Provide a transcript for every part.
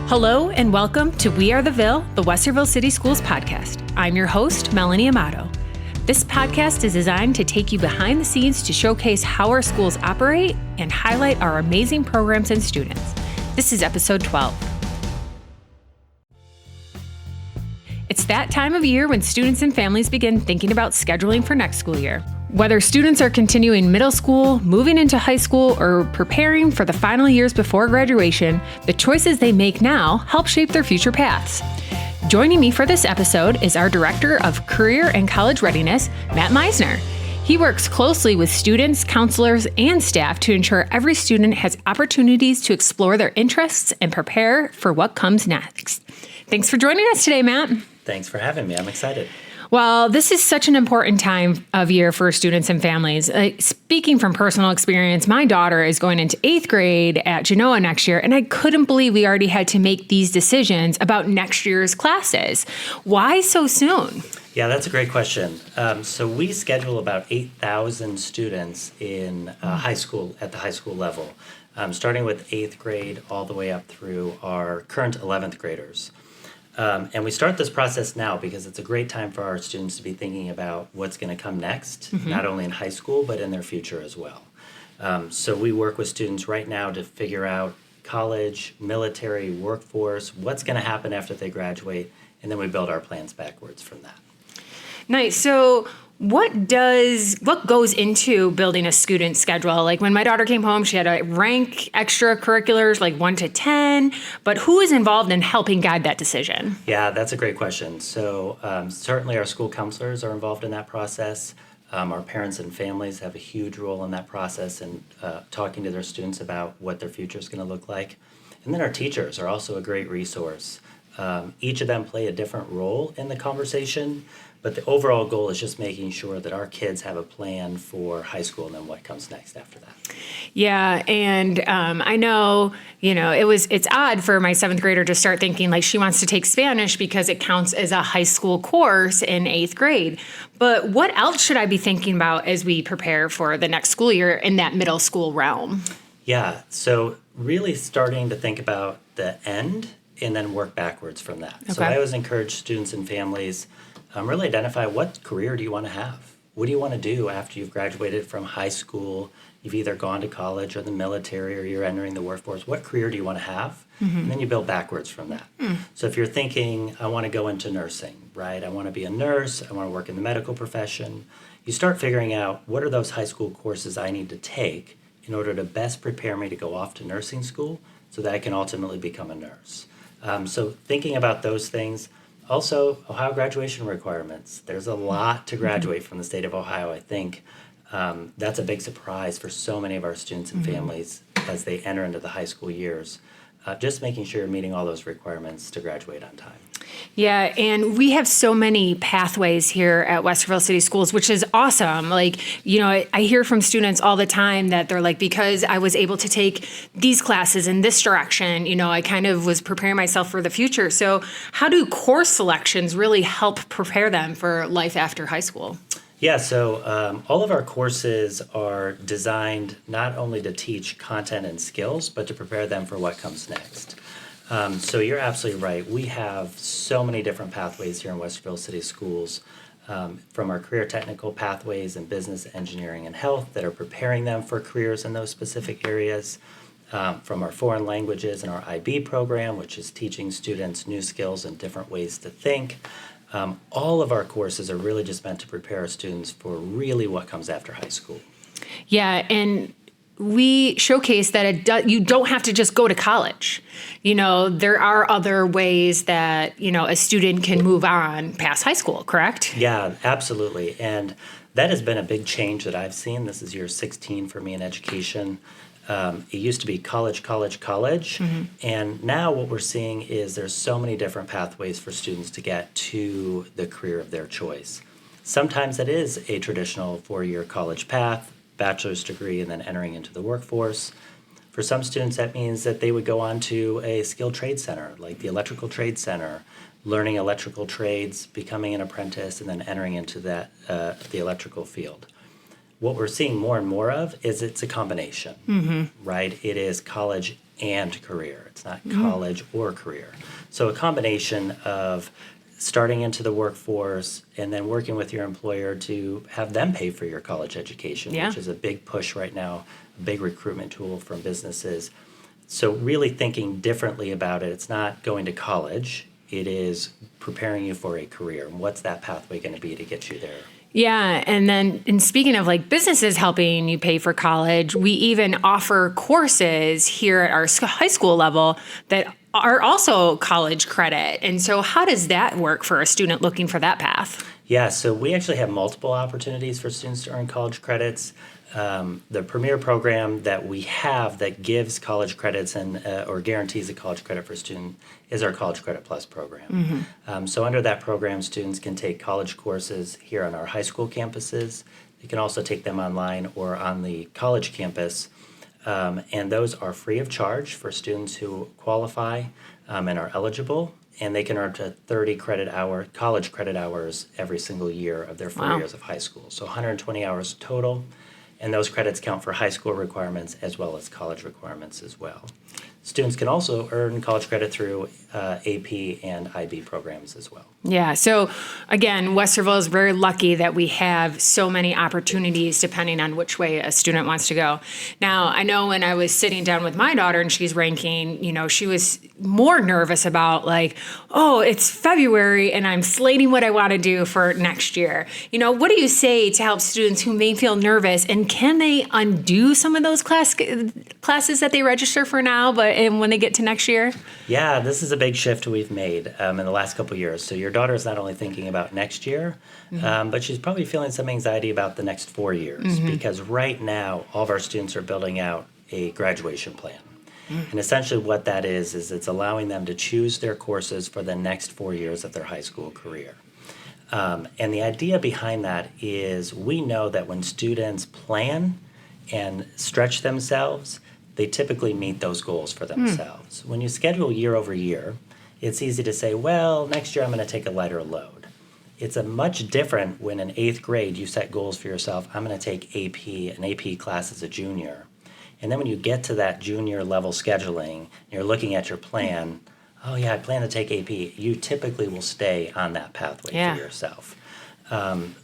Hello and welcome to We Are the Ville, the Westerville City Schools podcast. I'm your host, Melanie Amato. This podcast is designed to take you behind the scenes to showcase how our schools operate and highlight our amazing programs and students. This is episode 12. It's that time of year when students and families begin thinking about scheduling for next school year. Whether students are continuing middle school, moving into high school, or preparing for the final years before graduation, the choices they make now help shape their future paths. Joining me for this episode is our Director of Career and College Readiness, Matt Misener. He works closely with students, counselors, and staff to ensure every student has opportunities to explore their interests and prepare for what comes next. Thanks for joining us today, Matt. Thanks for having me. I'm excited. Well, this is such an important time of year for students and families. Speaking from personal experience, my daughter is going into 8th grade at Genoa next year, and I couldn't believe we already had to make these decisions about next year's classes. Why so soon? Yeah, that's a great question. So we schedule about 8,000 students in high school at the high school level, starting with 8th grade all the way up through our current 11th graders. And we start this process now because it's a great time for our students to be thinking about what's going to come next, not only in high school, but in their future as well. So we work with students right now to figure out college, military, workforce, what's going to happen after they graduate, and then we build our plans backwards from that. Nice. So what goes into building a student schedule? Like when my daughter came home, she had to rank extracurriculars like 1 to 10, but who is involved in helping guide that decision? Yeah, that's a great question. So certainly our school counselors are involved in that process. Our parents and families have a huge role in that process and talking to their students about what their future is going to look like. And then our teachers are also a great resource. Each of them play a different role in the conversation, but the overall goal is just making sure that our kids have a plan for high school and then what comes next after that. Yeah, and I know, it's odd for my 7th grader to start thinking like she wants to take Spanish because it counts as a high school course in 8th grade. But what else should I be thinking about as we prepare for the next school year in that middle school realm? Yeah, so really starting to think about the end and then work backwards from that. Okay. So I always encourage students and families really identify what career do you want to have? What do you want to do after you've graduated from high school? You've either gone to college or the military or you're entering the workforce. What career do you want to have? And then you build backwards from that. So if you're thinking, I want to go into nursing, right? I want to be a nurse. I want to work in the medical profession. You start figuring out what are those high school courses I need to take in order to best prepare me to go off to nursing school so that I can ultimately become a nurse. So thinking about those things. Also, Ohio graduation requirements. There's a lot to graduate from the state of Ohio. I think that's a big surprise for so many of our students and families as they enter into the high school years. Just making sure you're meeting all those requirements to graduate on time. Yeah, and we have so many pathways here at Westerville City Schools, which is awesome. Like, I hear from students all the time that they're like, because I was able to take these classes in this direction, I kind of was preparing myself for the future. So how do course selections really help prepare them for life after high school? Yeah, so all of our courses are designed not only to teach content and skills, but to prepare them for what comes next. So you're absolutely right. We have so many different pathways here in Westerville City Schools, from our career technical pathways in business, engineering, and health that are preparing them for careers in those specific areas, from our foreign languages and our IB program, which is teaching students new skills and different ways to think. All of our courses are really just meant to prepare our students for really what comes after high school. Yeah, and we showcase that you don't have to just go to college. There are other ways that, a student can move on past high school, correct? Yeah, absolutely. And that has been a big change that I've seen. This is year 16 for me in education. It used to be college. And now what we're seeing is there's so many different pathways for students to get to the career of their choice. Sometimes it is a traditional 4-year college path, bachelor's degree, and then entering into the workforce. For some students, that means that they would go on to a skilled trade center, like the electrical trade center, learning electrical trades, becoming an apprentice, and then entering into that the electrical field. What we're seeing more and more of is it's a combination, right? It is college and career. It's not college or career. So a combination of starting into the workforce and then working with your employer to have them pay for your college education, which is a big push right now, a big recruitment tool from businesses. So really thinking differently about it. It's not going to college. It is preparing you for a career. And what's that pathway going to be to get you there? Yeah. And then, and speaking of like businesses helping you pay for college, we even offer courses here at our high school level that are also college credit. And so how does that work for a student looking for that path? Yeah, so we actually have multiple opportunities for students to earn college credits. The premier program that we have that gives college credits and or guarantees a college credit for a student is our College Credit Plus program. So under that program, students can take college courses here on our high school campuses. They can also take them online or on the college campus. And those are free of charge for students who qualify and are eligible. And they can earn up to 30 college credit hours every single year of their 4 years of high school. So 120 hours total. And those credits count for high school requirements as well as college requirements as well. Students can also earn college credit through AP and IB programs as well. Yeah. So again, Westerville is very lucky that we have so many opportunities depending on which way a student wants to go. Now, I know when I was sitting down with my daughter and she's ranking, you know, she was more nervous about like, oh, it's February and I'm slating what I want to do for next year. You know, what do you say to help students who may feel nervous, and can they undo some of those classes that they register for now, and when they get to next year? Yeah, this is a big shift we've made in the last couple of years. So your daughter is not only thinking about next year, but she's probably feeling some anxiety about the next 4 years because right now all of our students are building out a graduation plan. And essentially what that is it's allowing them to choose their courses for the next 4 years of their high school career. And the idea behind that is we know that when students plan and stretch themselves, they typically meet those goals for themselves. When you schedule year over year, it's easy to say, well, next year I'm going to take a lighter load. It's a much different when in 8th grade you set goals for yourself. I'm going to take an AP class as a junior. And then when you get to that junior level scheduling, you're looking at your plan, oh yeah, I plan to take AP. You typically will stay on that pathway for yourself.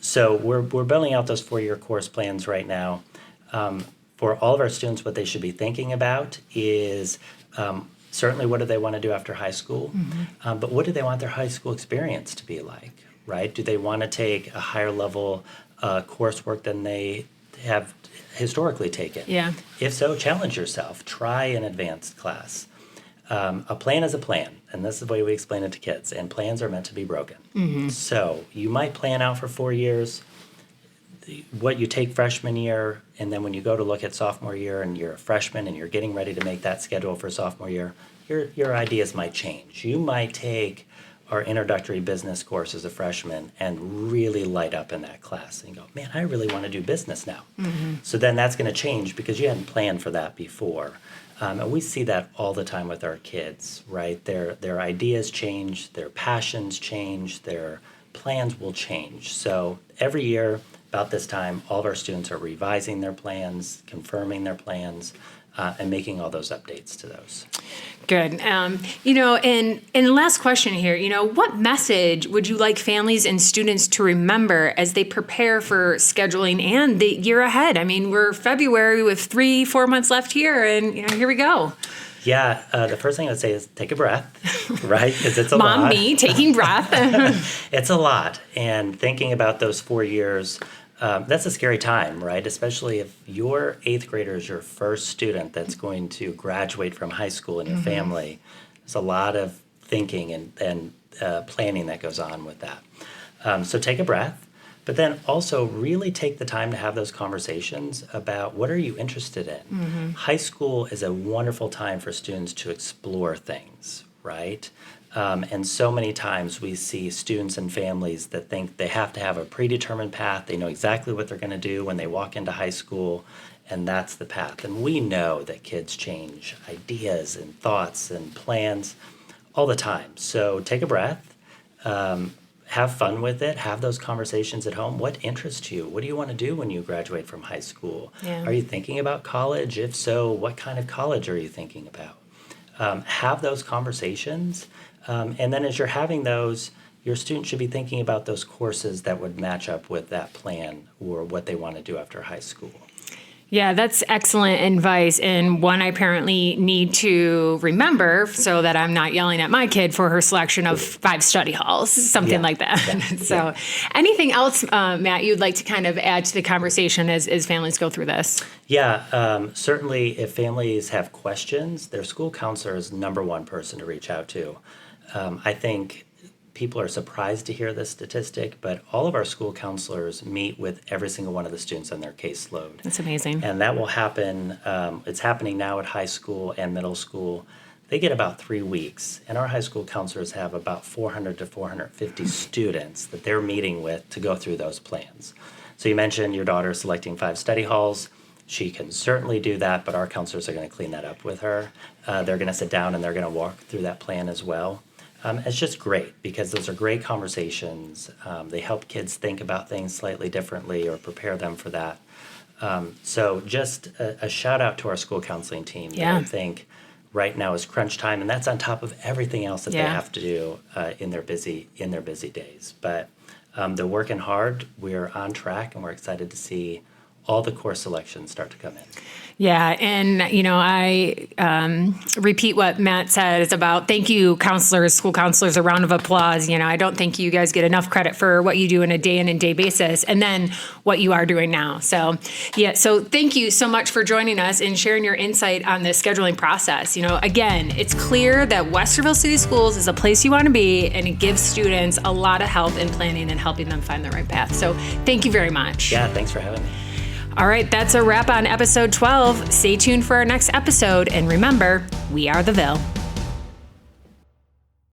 So we're building out those 4-year course plans right now. For all of our students, what they should be thinking about is certainly what do they want to do after high school, but what do they want their high school experience to be like, right? Do they want to take a higher level coursework than they have historically taken? Yeah. If so, challenge yourself. Try an advanced class. A plan is a plan, and this is the way we explain it to kids, and plans are meant to be broken. So you might plan out for 4 years what you take freshman year, and then when you go to look at sophomore year and you're a freshman and you're getting ready to make that schedule for sophomore year, your ideas might change. You might take our introductory business course as a freshman and really light up in that class and go, man, I really want to do business now. So then that's going to change because you hadn't planned for that before. And we see that all the time with our kids, right? Their ideas change, their passions change, their plans will change. So every year, about this time, all of our students are revising their plans, confirming their plans, and making all those updates to those. Good. You know, and last question here, you know, what message would you like families and students to remember as they prepare for scheduling and the year ahead? I mean, we're February with 3-4 months left here, and, you know, here we go. Yeah, the first thing I would say is take a breath, right? Because it's a lot. Mom, me, taking breath. It's a lot. And thinking about those 4 years, that's a scary time, right? Especially if your 8th grader is your first student that's going to graduate from high school in your family. There's a lot of thinking and planning that goes on with that. So take a breath, but then also really take the time to have those conversations about what are you interested in. High school is a wonderful time for students to explore things, right? And so many times we see students and families that think they have to have a predetermined path. They know exactly what they're going to do when they walk into high school, and that's the path. And we know that kids change ideas and thoughts and plans all the time. So take a breath, have fun with it, have those conversations at home. What interests you? What do you want to do when you graduate from high school? Yeah. Are you thinking about college? If so, what kind of college are you thinking about? have those conversations. And then as you're having those, your student should be thinking about those courses that would match up with that plan or what they want to do after high school. Yeah, that's excellent advice, and one I apparently need to remember so that I'm not yelling at my kid for her selection of 5 study halls, something like that. Yeah. So anything else, Matt, you'd like to kind of add to the conversation as families go through this? Yeah, certainly if families have questions, their school counselor is number one person to reach out to. I think people are surprised to hear this statistic, but all of our school counselors meet with every single one of the students on their caseload. That's amazing. And that will happen, it's happening now at high school and middle school. They get about 3 weeks, and our high school counselors have about 400 to 450 students that they're meeting with to go through those plans. So you mentioned your daughter selecting 5 study halls. She can certainly do that, but our counselors are going to clean that up with her. They're going to sit down and they're going to walk through that plan as well. It's just great because those are great conversations. They help kids think about things slightly differently or prepare them for that. So just a shout out to our school counseling team that I think right now is crunch time, and that's on top of everything else that they have to do in their busy days. But they're working hard. We're on track, and we're excited to see all the course selections start to come in. Yeah, and I repeat what Matt said. It's about thank you, counselors, school counselors, a round of applause. I don't think you guys get enough credit for what you do on a day in and day basis, and then what you are doing now. So thank you so much for joining us and sharing your insight on the scheduling process. Again, it's clear that Westerville City Schools is a place you want to be, and it gives students a lot of help in planning and helping them find the right path. So thank you very much. Yeah, thanks for having me. All right, that's a wrap on episode 12. Stay tuned for our next episode, and remember, we are the Ville.